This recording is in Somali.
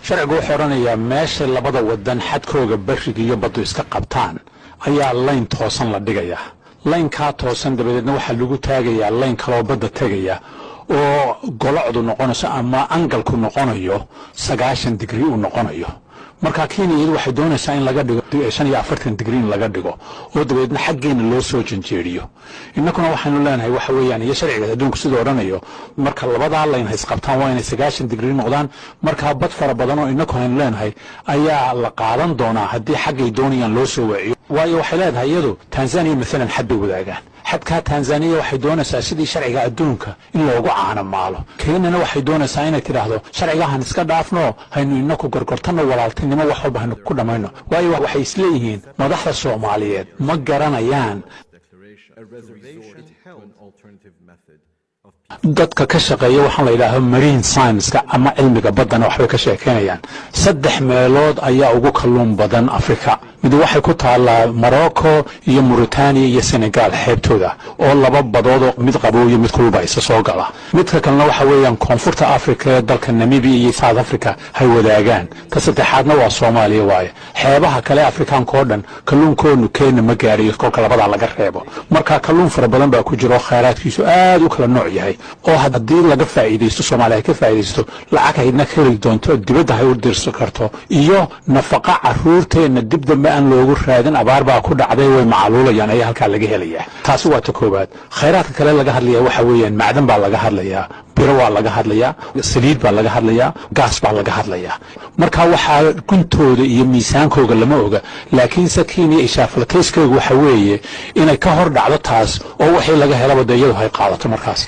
sharcigu wuxuu oranayaa meesha labada wadan xadkooga bariga iyo baddu iska qabtaan ayaa layn toosan la dhigayaa laynkaa toosan dabadeedna waxaa lagu taagayaa layn kaloo badda tegaya oo golocdu noqonayso ama angalku noqonayo 90 digrii uu noqonayo marka Kenya waxay doonaysaa in laga dhigo 45 digrii in laga dhigo oo dabadeedna xaggeena loo soo janjeeriyo innakuna waxaanu leenahay waxa weeyaan iyo sharciga adduunku sidoo oranayo marka labada layn hays qabtaan waa inay 90 digrii noqdaan marka bad fara badan oo innaku aan leenahay ayaa la qaadan doonaa haddii xaggay doonayaan loo soo waciyo waayo waxay leedahay iyadu Tanzania midalan xad bay wadaagaan xadka Tanzania waxay doonaysaa sidii sharciga adduunka in loogu caano maalo Kenya waxay doonaysaa inay tiraahdo sharcigahan iska dhaafno haynu inaku gorgortano walaaltinimo wax walba haynu ku dhamayno waayo waxay isleeyihiin madaxda Soomaaliyeed ma garanayaan dadka ka shaqeeya waxaan la yiraahdo marine science ama cilmiga badana waxay ka sheekeynayaan 3 meelood ayaa ugu kalluun badan Afrika mid waxay ku taalaa Morocco iyo Mauritania iyo Senegal xeebtooda oo laba badood mid qabow iyo mid kulul ay soo gala midka kalena waxa weeyaan koonfurta Afrika dalka Namibia iyo South Africa hay wadaagaan ka saddexaadna waa Soomaaliya waaye xeebaha kale Afrikaanka oo dhan kalluunkoonu Kenya ma gaariyo kolka labada laga reebo marka kalluun fara badan baa ku jiro khayraadkiisu aad u kala nooc yahay oo haddii laga faa'iideysto Soomaaliya ka faa'iideysto lacag hayna heli doonto dibadda hay u dirso karto iyo nafaqa caruurteena dib dambe aan loogu raadin abaar baa ku dhacday way macluulayaan ay halka laga helayaa taasi waa ta koobaad khayraadka kale laga hadlayaa waxa weeyaan macdan baa laga hadlayaa biro waa laga hadlayaa saliid baa laga hadlayaa gaas baa laga hadlayaa marka waxa guntooda iyo miisaankooda lama oga laakiin Kenya ishaafal keeskooda waxa weeye inay ka hor dhacdo taas oo wixii laga helaba iyadu hay qaadato markaas